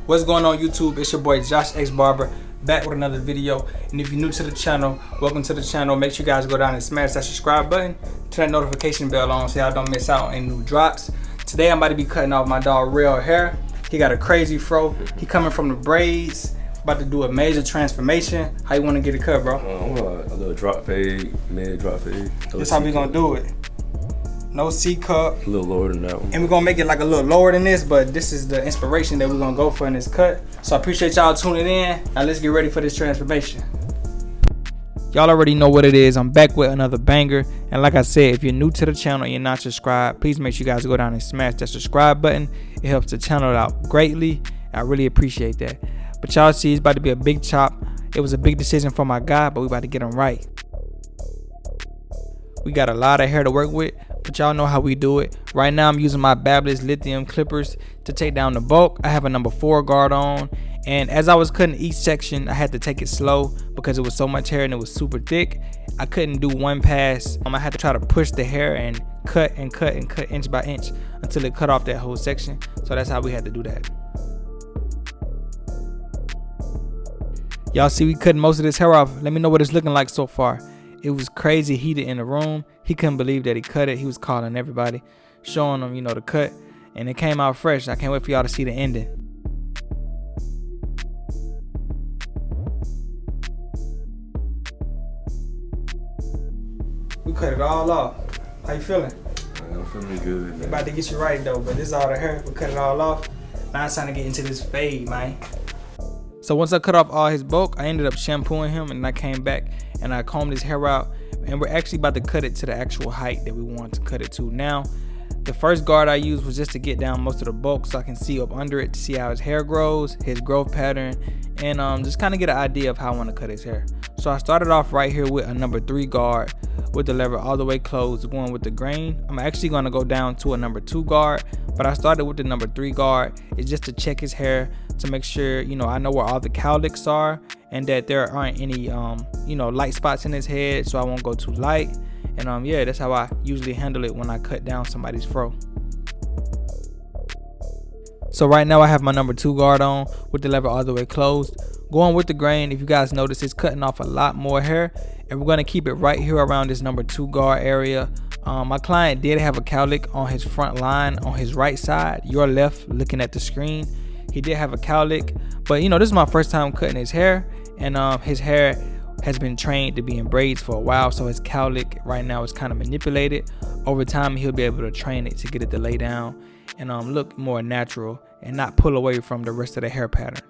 What's going on YouTube? It's your boy JoshXBarber back with another video. And if you're new to the channel, welcome to the channel. Make sure you guys go down and smash that subscribe button, turn that notification bell on so y'all don't miss out on any new drops. Today I'm about to be cutting off my dog real hair. He got a crazy fro. He coming from the braids. About to do a major transformation. How you want to get it cut, bro? A little drop fade, mid drop fade. This how we gonna do it. No C cup. A little lower than that one. And we're gonna make it like a little lower than this, but this is the inspiration that we're gonna go for in this cut. So I appreciate y'all tuning in. Now let's get ready for this transformation. Y'all already know what it is. I'm back with another banger. And like I said, if you're new to the channel and you're not subscribed, please make sure you guys go down and smash that subscribe button. It helps the channel out greatly. I really appreciate that. But y'all see, it's about to be a big chop. It was a big decision for my guy, but we about to get him right. We got a lot of hair to work with, but y'all know how we do it. Right now I'm using my Babyliss lithium clippers to take down the bulk. I have a number 4 guard on, and as I was cutting each section, I had to take it slow because it was so much hair and it was super thick. I couldn't do one pass. I had to try to push the hair and cut and cut and cut inch by inch until it cut off that whole section. So that's how we had to do that. Y'all see we cutting most of this hair off. Let me know what it's looking like so far. It was crazy heated in the room. He couldn't believe that he cut it. He was calling everybody, showing them, the cut. And it came out fresh. I can't wait for y'all to see the ending. We cut it all off. How you feeling? I'm feeling good, man. About to get you right though, but this is all the hair. We cut it all off. Now it's time to get into this fade, man. So once I cut off all his bulk, I ended up shampooing him, and I came back and I combed his hair out, and we're actually about to cut it to the actual height that we want to cut it to. Now, the first guard I used was just to get down most of the bulk so I can see up under it to see how his hair grows, his growth pattern, and just kind of get an idea of how I want to cut his hair. So I started off right here with a number 3 guard with the lever all the way closed, going with the grain. I'm actually going to go down to a number 2 guard, but I started with the number 3 guard. It's just to check his hair to make sure, I know where all the cowlicks are and that there aren't any, light spots in his head, so I won't go too light. And yeah, that's how I usually handle it when I cut down somebody's fro. So right now I have my number 2 guard on with the lever all the way closed. Going with the grain, if you guys notice, it's cutting off a lot more hair, and we're going to keep it right here around this number 2 guard area. My client did have a cowlick on his front line on his right side, your left looking at the screen. He did have a cowlick, but this is my first time cutting his hair, and his hair has been trained to be in braids for a while, so his cowlick right now is kind of manipulated. Over time he'll be able to train it to get it to lay down and look more natural and not pull away from the rest of the hair pattern.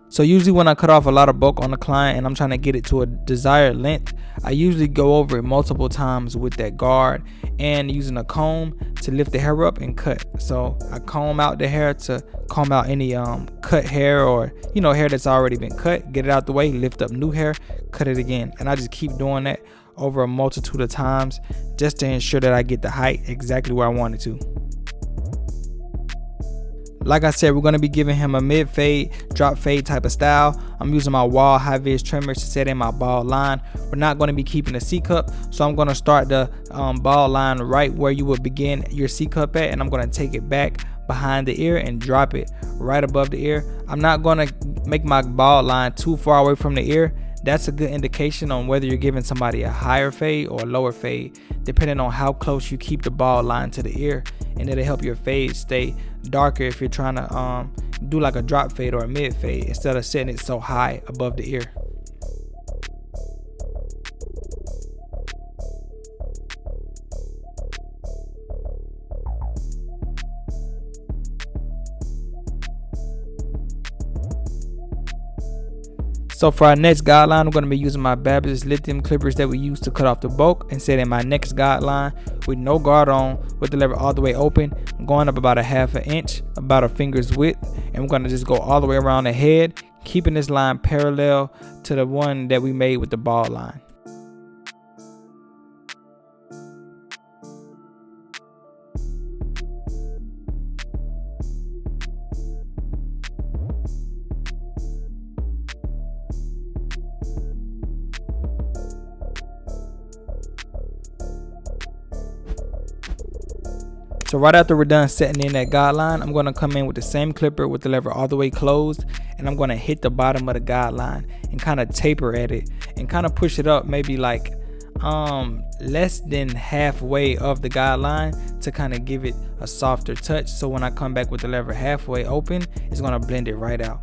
So usually when I cut off a lot of bulk on the client and I'm trying to get it to a desired length, I usually go over it multiple times with that guard and using a comb to lift the hair up and cut. So I comb out the hair to comb out any cut hair or hair that's already been cut, get it out the way, lift up new hair, cut it again. And I just keep doing that over a multitude of times just to ensure that I get the height exactly where I want it to. Like I said, we're going to be giving him a mid fade, drop fade type of style. I'm using my Wahl Fade trimmers to set in my bald line. We're not going to be keeping a C cup, so I'm going to start the bald line right where you would begin your C cup at, and I'm going to take it back behind the ear and drop it right above the ear. I'm not going to make my bald line too far away from the ear. That's a good indication on whether you're giving somebody a higher fade or a lower fade, depending on how close you keep the bald line to the ear, and it'll help your fade stay darker if you're trying to do like a drop fade or a mid fade instead of setting it so high above the ear. So for our next guideline, I'm going to be using my Babyliss lithium clippers that we use to cut off the bulk and set in my next guideline with no guard on, with the lever all the way open. I'm going up about a ½ inch, about a finger's width, and we're going to just go all the way around the head, keeping this line parallel to the one that we made with the bald line. So right after we're done setting in that guideline, I'm going to come in with the same clipper with the lever all the way closed, and I'm going to hit the bottom of the guideline and kind of taper at it and kind of push it up maybe like less than halfway of the guideline to kind of give it a softer touch. So when I come back with the lever halfway open, it's going to blend it right out.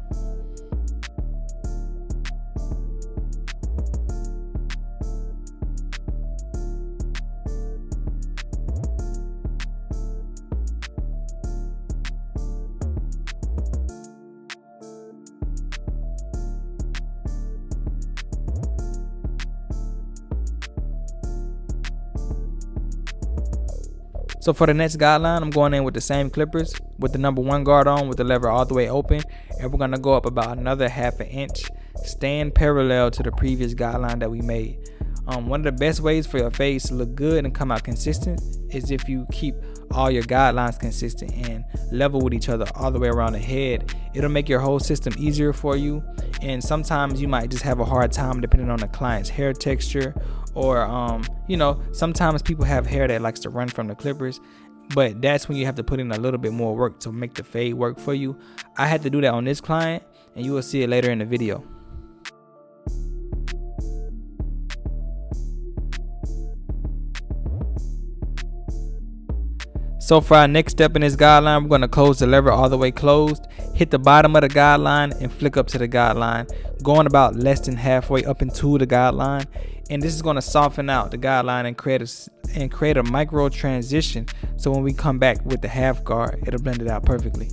So for the next guideline, I'm going in with the same clippers with the number 1 guard on with the lever all the way open, and we're going to go up about another 1/2 inch, staying parallel to the previous guideline that we made. One of the best ways for your fades to look good and come out consistent is if you keep all your guidelines consistent and level with each other all the way around the head. It'll make your whole system easier for you, and sometimes you might just have a hard time depending on the client's hair texture, or you know, sometimes people have hair that likes to run from the clippers, but that's when you have to put in a little bit more work to make the fade work for you. I had to do that on this client, and you will see it later in the video. So for our next step in this guideline, we're going to close the lever all the way closed, hit the bottom of the guideline and flick up to the guideline, going about less than halfway up into the guideline. And this is going to soften out the guideline and create a micro transition. So when we come back with the half guard, it'll blend it out perfectly.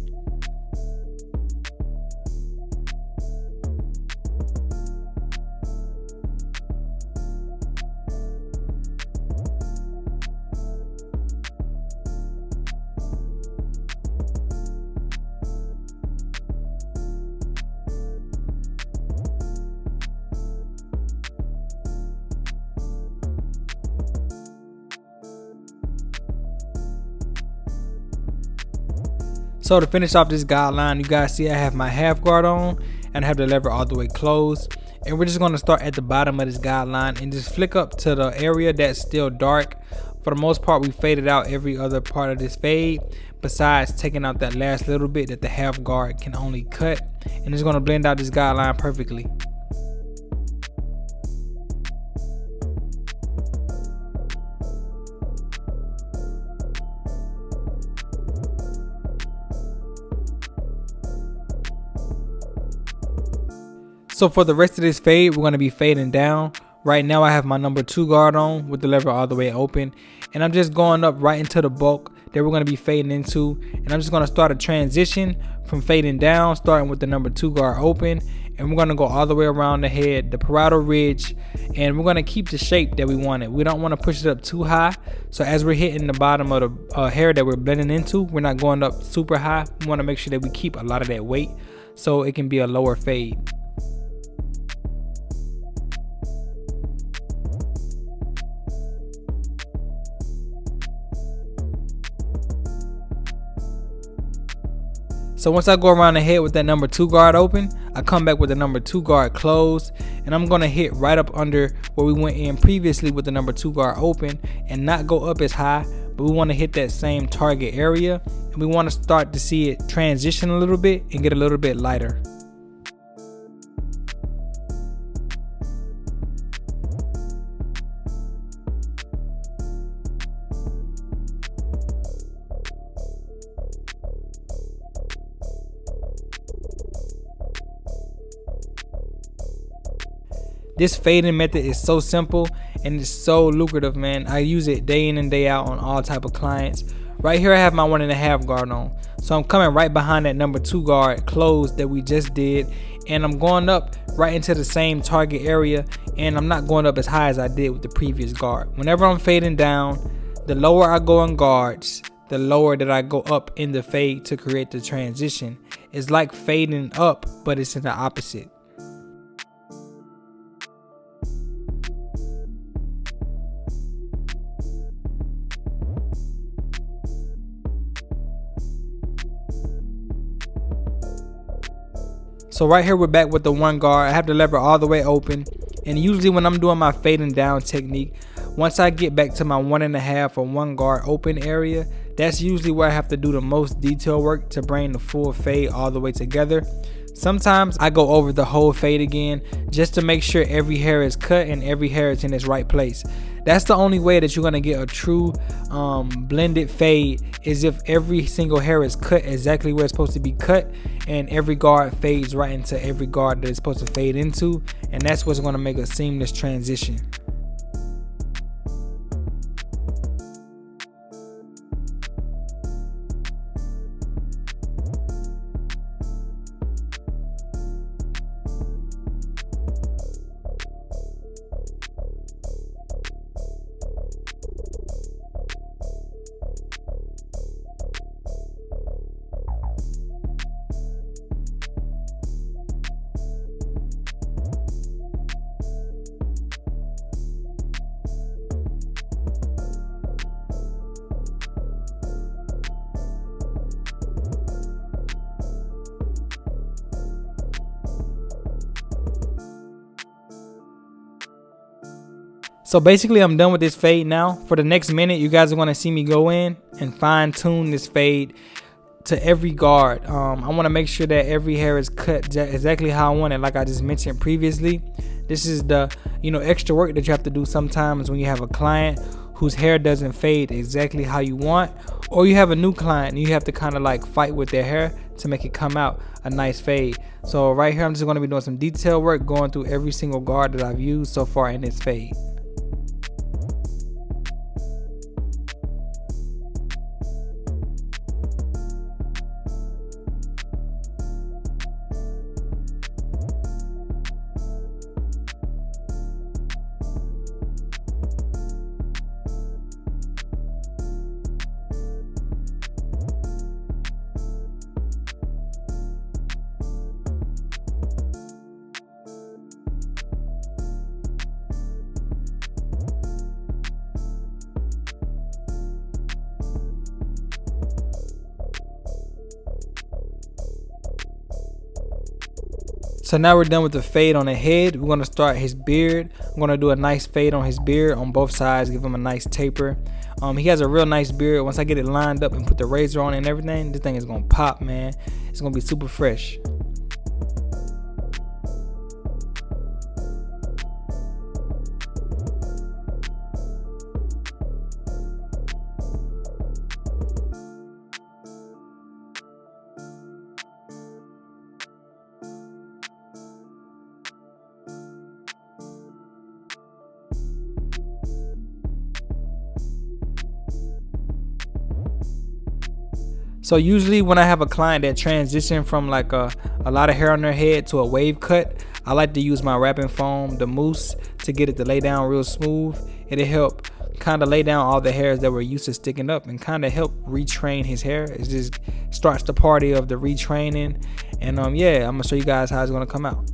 So to finish off this guideline, you guys see I have my half guard on and I have the lever all the way closed, and we're just going to start at the bottom of this guideline and just flick up to the area that's still dark. For the most part, we faded out every other part of this fade besides taking out that last little bit that the half guard can only cut, and it's going to blend out this guideline perfectly. So for the rest of this fade, we're going to be fading down. Right now I have my number 2 guard on with the lever all the way open, and I'm just going up right into the bulk that we're going to be fading into, and I'm just going to start a transition from fading down, starting with the number 2 guard open, and we're going to go all the way around the head, the parietal ridge, and we're going to keep the shape that we wanted. We don't want to push it up too high, so as we're hitting the bottom of the hair that we're blending into, we're not going up super high. We want to make sure that we keep a lot of that weight so it can be a lower fade. So once I go around the head with that number 2 guard open, I come back with the number 2 guard closed, and I'm going to hit right up under where we went in previously with the number 2 guard open and not go up as high, but we want to hit that same target area, and we want to start to see it transition a little bit and get a little bit lighter. This fading method is so simple and it's so lucrative, man. I use it day in and day out on all type of clients. Right here I have my 1.5 guard on, so I'm coming right behind that number 2 guard closed that we just did, and I'm going up right into the same target area, and I'm not going up as high as I did with the previous guard. Whenever I'm fading down, the lower I go in guards, the lower that I go up in the fade to create the transition. It's like fading up, but it's in the opposite. So right here we're back with the 1 guard. I have the lever all the way open, and usually when I'm doing my fading down technique, Once I get back to my 1.5 or 1 guard open area, that's usually where I have to do the most detail work to bring the full fade all the way together. Sometimes I go over the whole fade again just to make sure every hair is cut and every hair is in its right place. That's the only way that you're gonna get a true blended fade, is if every single hair is cut exactly where it's supposed to be cut and every guard fades right into every guard that it's supposed to fade into, and that's what's gonna make a seamless transition. So basically I'm done with this fade now. For the next minute, you guys are going to see me go in and fine tune this fade to every guard. I want to make sure that every hair is cut exactly how I want it, like I just mentioned previously. This is the extra work that you have to do sometimes when you have a client whose hair doesn't fade exactly how you want, or you have a new client and you have to kind of like fight with their hair to make it come out a nice fade. So right here I'm just going to be doing some detail work, going through every single guard that I've used so far in this fade. So now we're done with the fade on the head. We're going to start his beard. I'm going to do a nice fade on his beard on both sides, give him a nice taper. He has a real nice beard. Once I get it lined up and put the razor on and everything, this thing is going to pop, man. It's going to be super fresh. So usually when I have a client that transition from like a lot of hair on their head to a wave cut, I like to use my wrapping foam, the mousse, to get it to lay down real smooth. It'll help kind of lay down all the hairs that were used to sticking up and kind of help retrain his hair. It just starts the party of the retraining. And yeah, I'm gonna show you guys how it's gonna come out.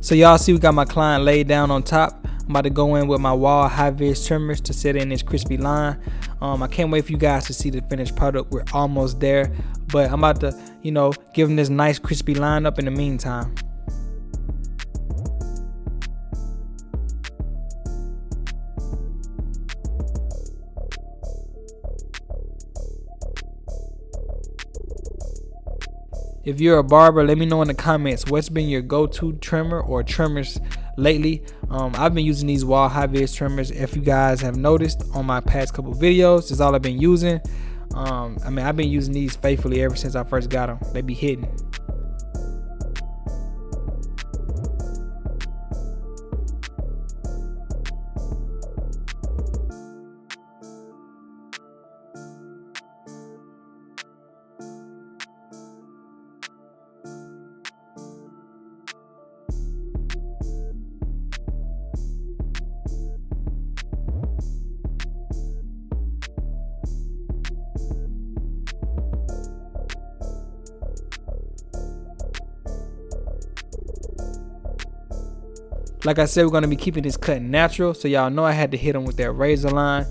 So y'all see we got my client laid down on top. I'm about to go in with my Wahl Fade trimmers to set in this crispy line. I can't wait for you guys to see the finished product. We're almost there, but I'm about to, give him this nice crispy line up in the meantime. If you're a barber, let me know in the comments what's been your go-to trimmer or trimmers lately. I've been using these Wahl Fade trimmers. If you guys have noticed on my past couple videos, this is all I've been using. I've been using these faithfully ever since I first got them. They be hitting. Like I said, we're going to be keeping this cut natural, so y'all know I had to hit them with that razor line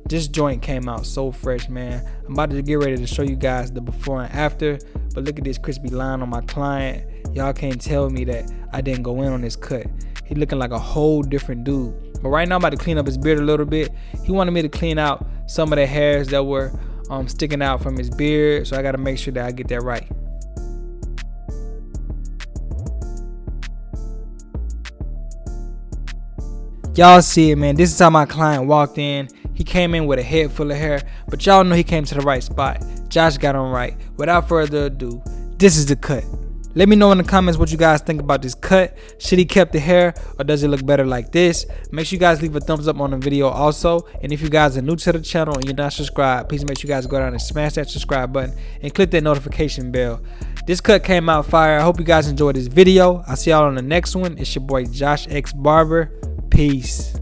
This joint came out so fresh, man. I'm about to get ready to show you guys the before and after, but look at this crispy line on my client. Y'all can't tell me that I didn't go in on this cut. He looking like a whole different dude. But right now I'm about to clean up his beard a little bit. He wanted me to clean out some of the hairs that were sticking out from his beard, so I gotta make sure that I get that right. Y'all see it, man. This is how my client walked in. He came in with a head full of hair, but y'all know he came to the right spot. Josh got him right. Without further ado, this is the cut. Let me know in the comments what you guys think about this cut. Should he kept the hair, or does it look better like this? Make sure you guys leave a thumbs up on the video also. And if you guys are new to the channel and you're not subscribed, please make sure you guys go down and smash that subscribe button and click that notification bell. This cut came out fire. I hope you guys enjoyed this video. I'll see y'all on the next one. It's your boy JoshXBarber. Peace.